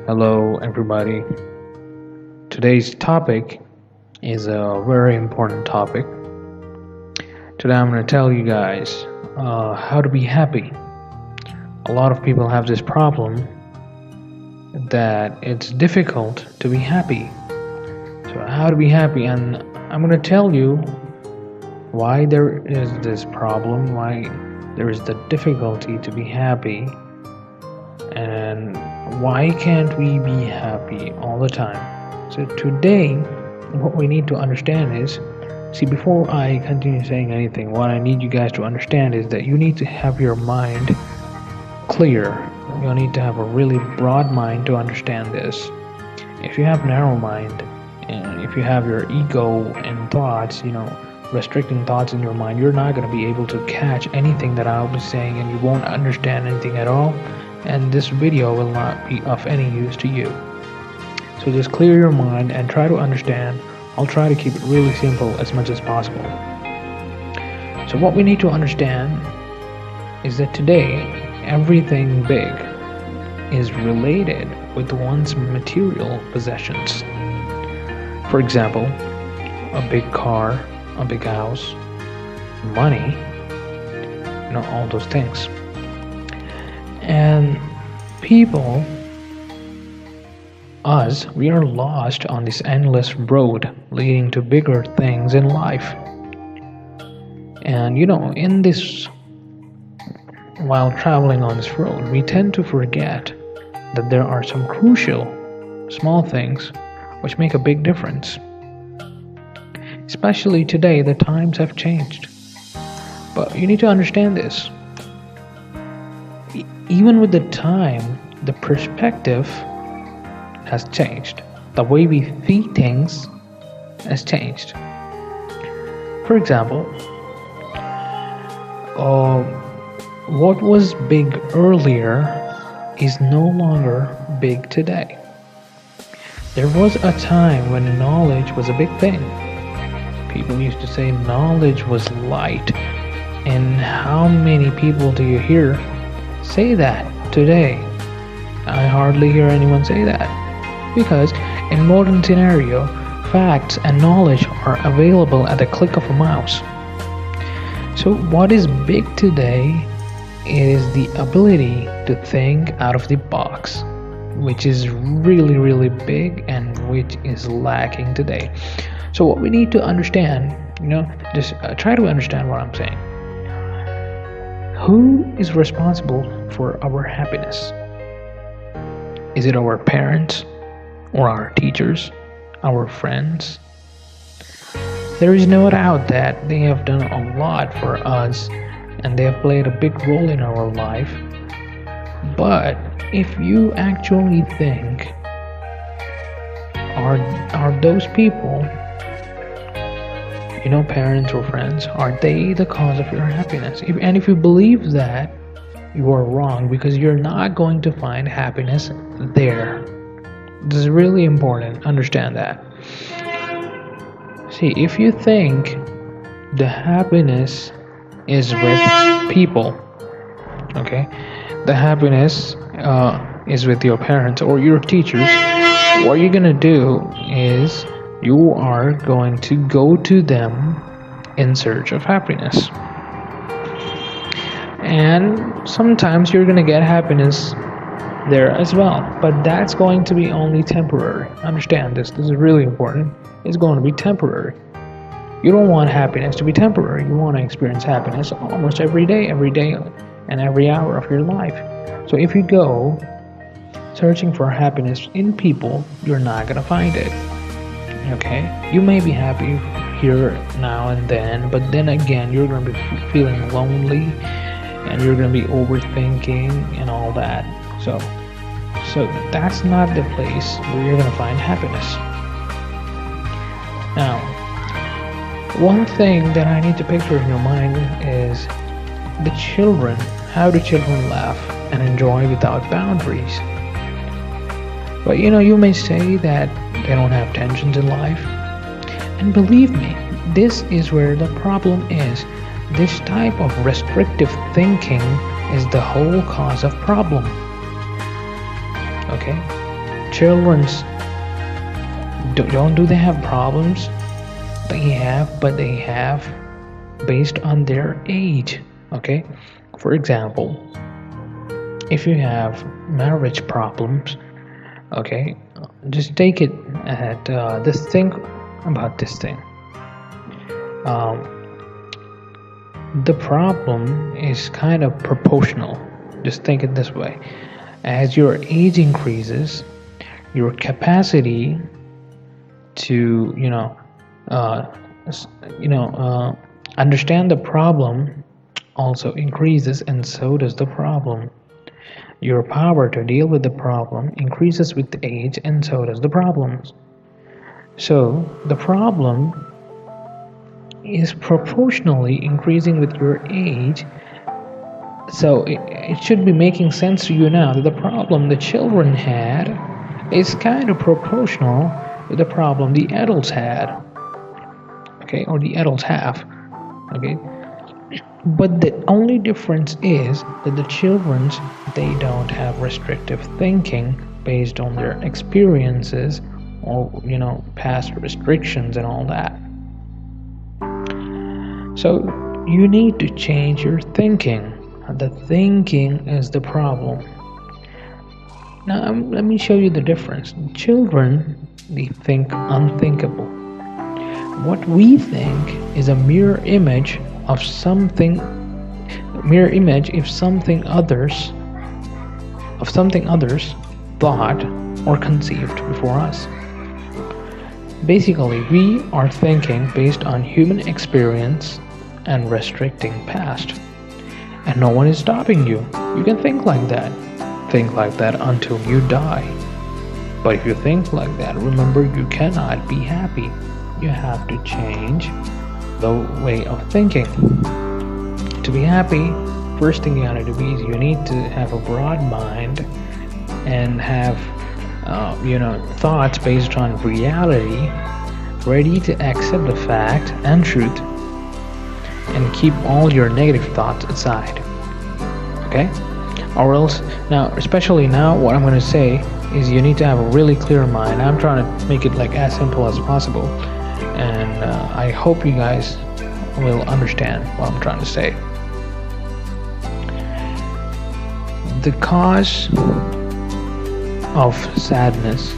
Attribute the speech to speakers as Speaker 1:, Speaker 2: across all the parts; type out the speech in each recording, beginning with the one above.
Speaker 1: Hello, everybody. Today's topic is a very important topic. Today, I'm going to tell you guys how to be happy. A lot of people have this problem that it's difficult to be happy. So, how to be happy, and I'm going to tell you why there is this problem, why there is the difficulty to be happy, and why can't we be happy all the time. So today, what we need to understand is, before I continue saying anything, what I need you guys to understand is that you need to have your mind clear. You need to have a really broad mind to understand this. If you have narrow mind, and if you have your ego and thoughts, restricting thoughts in your mind, you're not going to be able to catch anything that I'll be saying, and you won't understand anything at all, and this video will not be of any use to you. So just clear your mind and try to understand. I'll try to keep it really simple as much as possible. So what we need to understand is that today everything big is related with one's material possessions. For example, a big car, a big house, money, all those things. And people, we are lost on this endless road leading to bigger things in life. And in this, while traveling on this road, we tend to forget that there are some crucial small things which make a big difference. Especially today, the times have changed. But you need to understand this. Even with the time, the perspective has changed. The way we see things has changed. For example, what was big earlier is no longer big today. There was a time when knowledge was a big thing. People used to say knowledge was light. And how many people do you hear say that today? I hardly hear anyone say that, because in modern scenario, facts and knowledge are available at the click of a mouse. So what is big today is the ability to think out of the box, which is really, really big and which is lacking today. So what we need to understand, just try to understand what I'm saying. Who is responsible for our happiness? Is it our parents or our teachers, our friends? There is no doubt that they have done a lot for us and they have played a big role in our life. But if you actually think, are those people, parents or friends, are they the cause of your happiness? If you believe that, you are wrong, because you're not going to find happiness there. This is really important. Understand that. If you think the happiness is with people, okay, the happiness is with your parents or your teachers, what you're gonna do is you are going to go to them in search of happiness. And sometimes you're going to get happiness there as well, but that's going to be only temporary. Understand this is really important. It's going to be temporary. You don't want happiness to be temporary. You want to experience happiness almost every day and every hour of your life. So if you go searching for happiness in people, you're not going to find it. Okay, you may be happy here now and then, but then again you're going to be feeling lonely and you're going to be overthinking and all that. So that's not the place where you're going to find happiness. Now, one thing that I need to picture in your mind is the children. How do children laugh and enjoy without boundaries? But you may say that they don't have tensions in life. And believe me, this is where the problem is. This type of restrictive thinking is the whole cause of problem. Okay? children's don't do they have problems? They have, but they have based on their age. Okay, for example, if you have marriage problems, okay, just take it at this thing about this thing. The problem is kind of proportional. Just think it this way: as your age increases, your capacity to understand the problem also increases, and so does the problem. Your power to deal with the problem increases with age, and so does the problems. So the problem is proportionally increasing with your age. So it should be making sense to you now that the problem the children had is kind of proportional with the problem the adults had, okay, or the adults have, okay. But the only difference is that the children's, they don't have restrictive thinking based on their experiences or past restrictions and all that. So you need to change your thinking. The thinking is the problem. Now let me show you the difference. Children, they think unthinkable. What we think is a mirror image of something. Mirror image if something others thought or conceived before us. Basically, we are thinking based on human experience and restricting past. And no one is stopping you. You can think like that. Think like that until you die. But if you think like that, remember, you cannot be happy. You have to change the way of thinking. To be happy, first thing you gotta do is you need to have a broad mind and have thoughts based on reality, ready to accept the fact and truth, and keep all your negative thoughts aside. Okay? Or else, now, especially now, what I'm going to say is you need to have a really clear mind. I'm trying to make it like as simple as possible, and I hope you guys will understand what I'm trying to say. The cause of sadness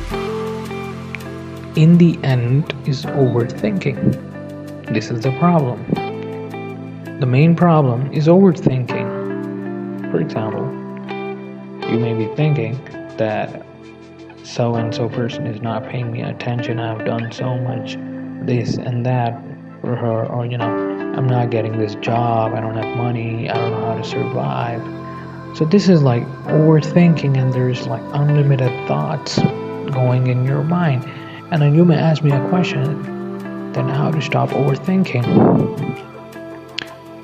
Speaker 1: in the end is overthinking. This is the problem. The main problem is overthinking. For example, you may be thinking that so and so person is not paying me attention. I've done so much this and that for her, or I'm not getting this job, I don't have money, I don't know how to survive. So this is like overthinking, and there's like unlimited thoughts going in your mind. And then you may ask me a question, then how to stop overthinking?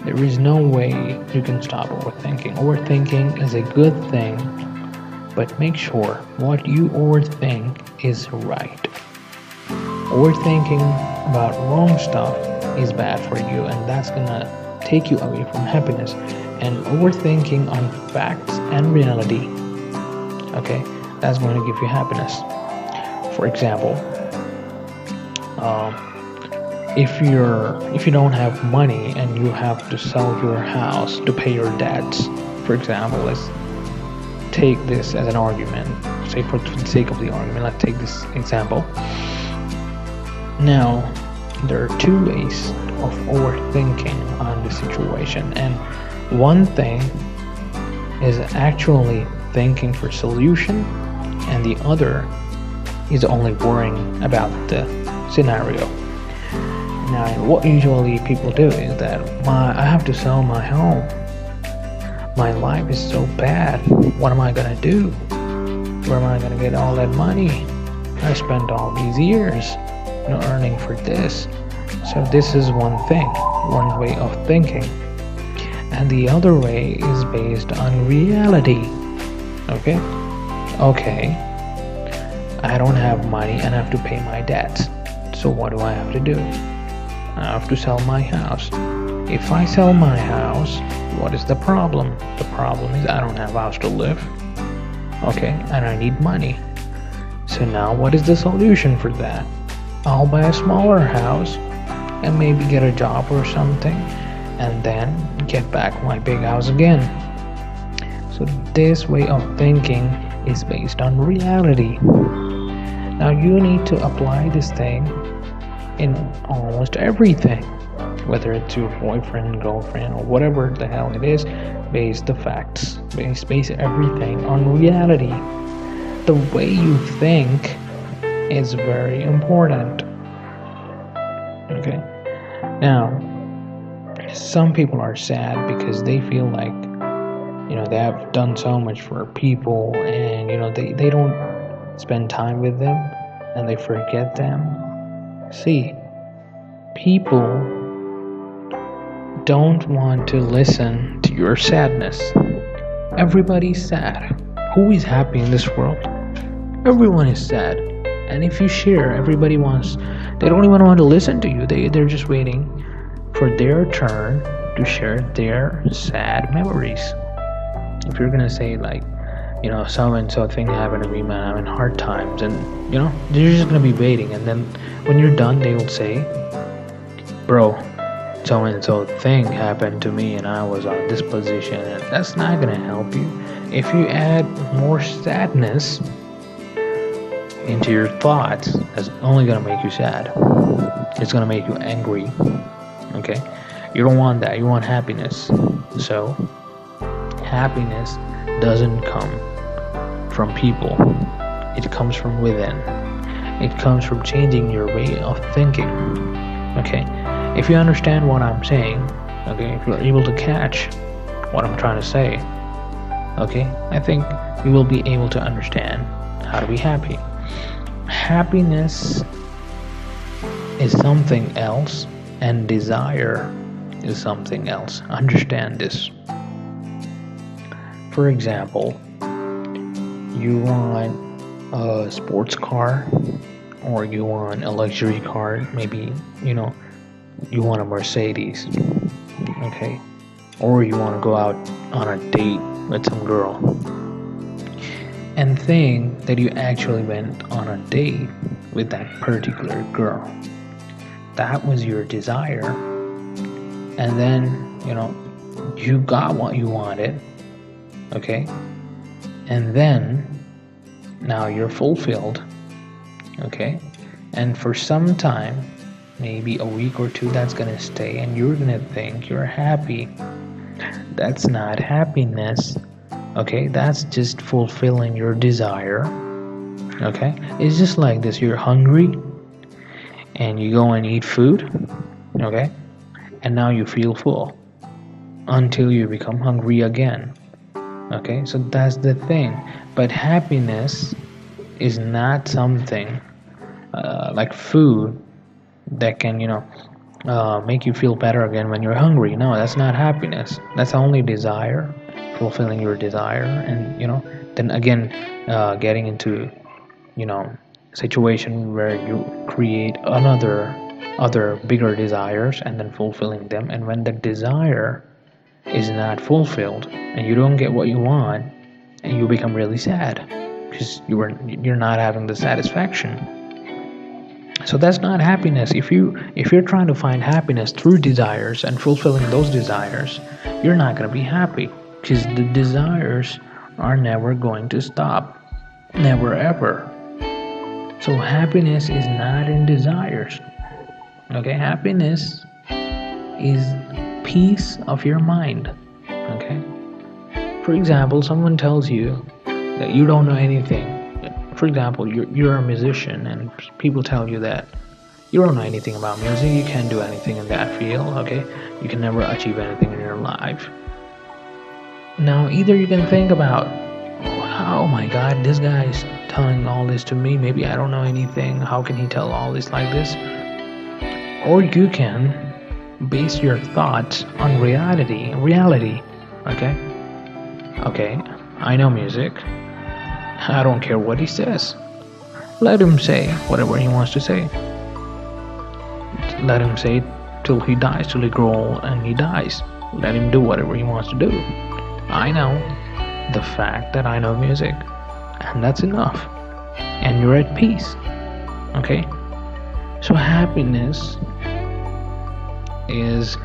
Speaker 1: There is no way you can stop overthinking. Overthinking is a good thing, but make sure what you overthink is right. Overthinking about wrong stuff is bad for you, and that's gonna take you away from happiness. And overthinking on facts and reality, okay, that's going to give you happiness. For example, if you don't have money and you have to sell your house to pay your debts, for example, let's take this as an argument. Say for the sake of the argument, let's take this example. Now, there are two ways of overthinking on the situation, and one thing is actually thinking for solution, and the other is only worrying about the scenario. Now, what usually people do is that I have to sell my home. My life is so bad. What am I gonna do? Where am I gonna get all that money? I spent all these years, earning for this. So this is one thing, one way of thinking. And the other way is based on reality. Okay, I don't have money and I have to pay my debts. So what do I have to do? I have to sell my house. If I sell my house, what is the problem? The problem is I don't have a house to live. Okay, and I need money. So now what is the solution for that? I'll buy a smaller house and maybe get a job or something and then get back my big house again. So this way of thinking is based on reality. Now you need to apply this thing in almost everything, whether it's your boyfriend, girlfriend, or whatever the hell it is. Base the facts, base everything on reality. The way you think is very important. Okay, now some people are sad because they feel like they have done so much for people, and they don't spend time with them and they forget them. See, people don't want to listen to your sadness. Everybody's sad. Who is happy in this world? Everyone is sad. And if you share, they don't even want to listen to you. They're just waiting for their turn to share their sad memories. If you're gonna say like, so and so thing happened to me, man, I'm in hard times, and they're just gonna be waiting, and then when you're done, they will say, bro, so and so thing happened to me, and I was on this position, and that's not gonna help you. If you add more sadness into your thoughts, that's only gonna make you sad. It's gonna make you angry. Okay, you don't want that. You want happiness. So happiness doesn't come from people. It comes from within. It comes from changing your way of thinking. Okay, if you understand what I'm saying, okay, if you're able to catch what I'm trying to say, okay, I think you will be able to understand how to be happy. Happiness is something else, and desire is something else. Understand this. For example, you want a sports car, or you want a luxury car. Maybe you want a Mercedes, okay, or you want to go out on a date with some girl, and think that you actually went on a date with that particular girl. That was your desire, and then you got what you wanted, okay, and then now you're fulfilled, okay, and for some time, maybe a week or two, that's gonna stay, and you're gonna think you're happy. That's not happiness, okay, that's just fulfilling your desire. Okay, it's just like this. You're hungry and you go and eat food, okay, and now you feel full until you become hungry again. Okay, so that's the thing. But happiness is not something like food that can make you feel better again when you're hungry. No, that's not happiness. That's only desire, fulfilling your desire, and then again getting into situation where you create other bigger desires and then fulfilling them. And when the desire is not fulfilled and you don't get what you want, and you become really sad because you're not having the satisfaction. So that's not happiness. If you're trying to find happiness through desires and fulfilling those desires, you're not going to be happy, because the desires are never going to stop. Never ever. So happiness is not in desires. Okay, happiness is peace of your mind. Okay. For example, someone tells you that you don't know anything. For example, you're a musician, and people tell you that you don't know anything about music, you can't do anything in that field, okay? You can never achieve anything in your life. Now, either you can think about, oh my God, this guy's telling all this to me, maybe I don't know anything, how can he tell all this like this? Or you can base your thoughts on reality, okay? Okay, I know music. I don't care what he says. Let him say whatever he wants to say. Let him say till he dies, till he grows and he dies. Let him do whatever he wants to do. I know the fact that I know music, and that's enough. and you're at peace. Okay, so happiness is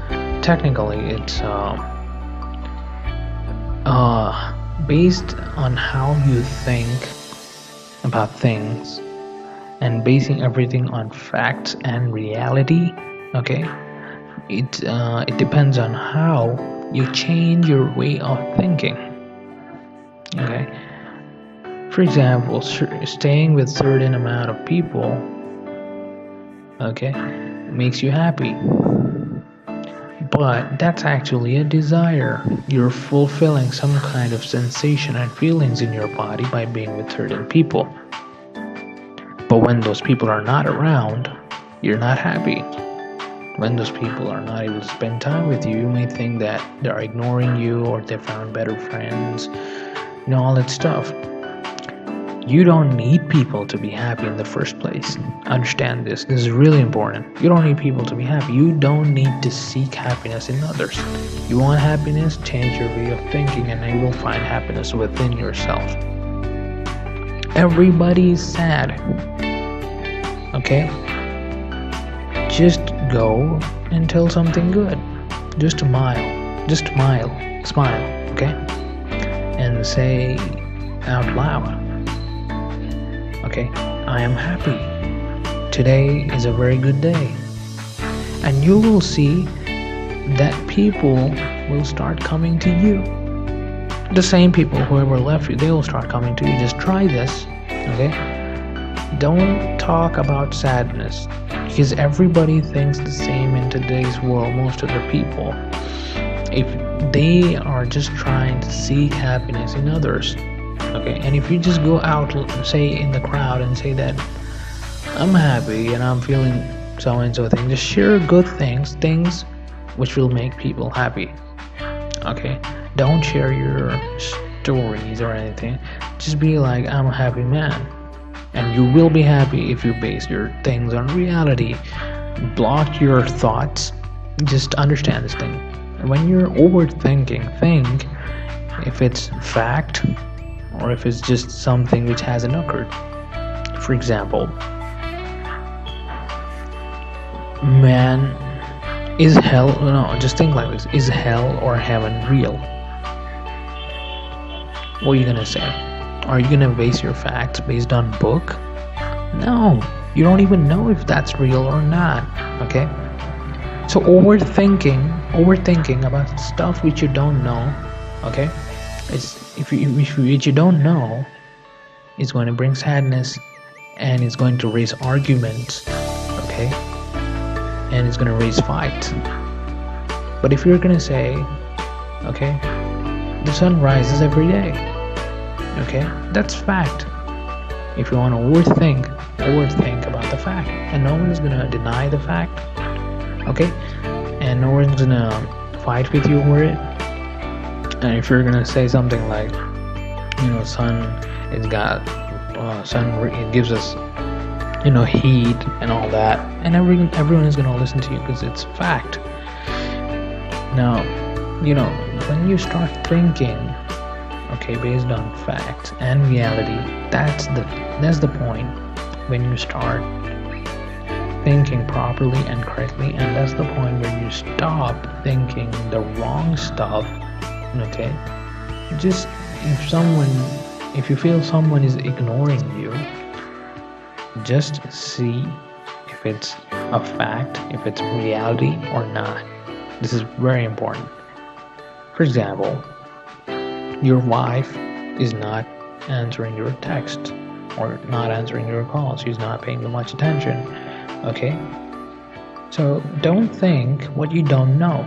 Speaker 1: technically it's based on how you think about things and basing everything on facts and reality. Okay, it depends on how you change your way of thinking. Okay, for example, staying with certain amount of people, okay, makes you happy, but that's actually a desire. You're fulfilling some kind of sensation and feelings in your body by being with certain people. But when those people are not around, you're not happy. When those people are not able to spend time with you, you may think that they're ignoring you or they found better friends, all that stuff. You don't need people to be happy in the first place. Understand this. This is really important. You don't need people to be happy. You don't need to seek happiness in others. You want happiness, change your way of thinking, and you will find happiness within yourself. Everybody is sad. Okay? Just go and tell something good. Just smile. Just smile. Smile. Okay? And say out loud, okay, I am happy. Today is a very good day. And you will see that people will start coming to you. The same people, whoever left you, they will start coming to you. Just try this, okay? Don't talk about sadness, because everybody thinks the same in today's world. Most of the people, if they are just trying to seek happiness in others, okay, and if you just go out, say in the crowd, and say that I'm happy and I'm feeling so and so thing, just share good things which will make people happy. Okay, don't share your stories or anything. Just be like, I'm a happy man, and you will be happy if you base your things on reality. Block your thoughts. Just understand this thing. When you're overthinking, think if it's fact or if it's just something which hasn't occurred. For example, man, is hell, no, just think like this, is hell or heaven real? What are you gonna say? Are you gonna base your facts based on book? No, you don't even know if that's real or not. Okay, so overthinking about stuff which you don't know, okay, it's if you don't know, it's going to bring sadness, and it's going to raise arguments, okay, and it's going to raise fights. But if you're going to say, okay, the sun rises every day, okay, that's fact. If you want to overthink about the fact, and no one is going to deny the fact, okay, and no one's going to fight with you over it. And if you're going to say something like, sun, it gives us, heat and all that, and everyone is going to listen to you because it's fact. Now, when you start thinking, okay, based on facts and reality, that's the point when you start thinking properly and correctly, and that's the point where you stop thinking the wrong stuff. Okay, just if you feel someone is ignoring you, just see if it's a fact, if it's reality or not. This is very important. For example, your wife is not answering your text or not answering your calls. She's not paying you much attention. Okay, so don't think what you don't know.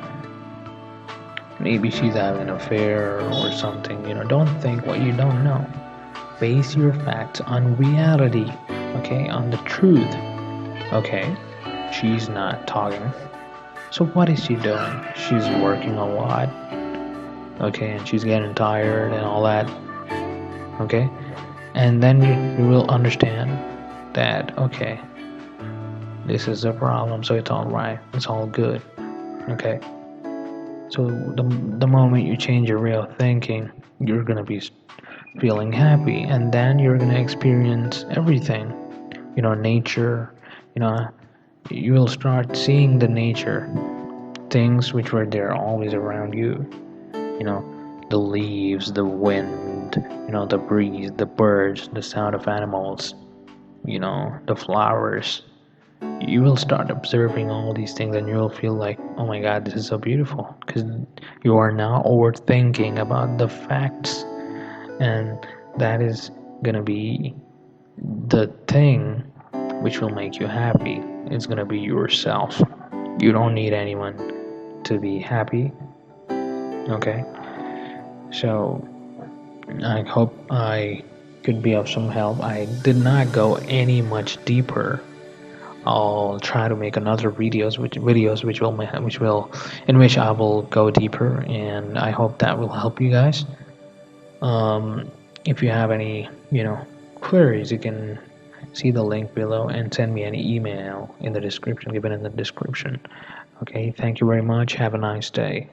Speaker 1: Maybe she's having an affair or something. Don't think what you don't know. Base your facts on reality, okay, on the truth. Okay, she's not talking. So what is she doing? She's working a lot, okay, and she's getting tired and all that, okay, and then you will understand that, okay, this is a problem, so it's all right, it's all good, okay. So the moment you change your way of thinking, you're gonna be feeling happy, and then you're gonna experience everything. Nature. You know, you will start seeing the nature, things which were there always around you. You know, the leaves, the wind, the breeze, the birds, the sound of animals, the flowers. You will start observing all these things and you'll feel like, oh my god, this is so beautiful, because you are now overthinking about the facts, and that is gonna be the thing which will make you happy. It's gonna be yourself. You don't need anyone to be happy. Okay, so I hope I could be of some help. I did not go any much deeper. I'll try to make another videos which will in which I will go deeper, and I hope that will help you guys. Um, if you have any queries, you can see the link below and send me an email in the description, given in the description. Okay, thank you very much. Have a nice day.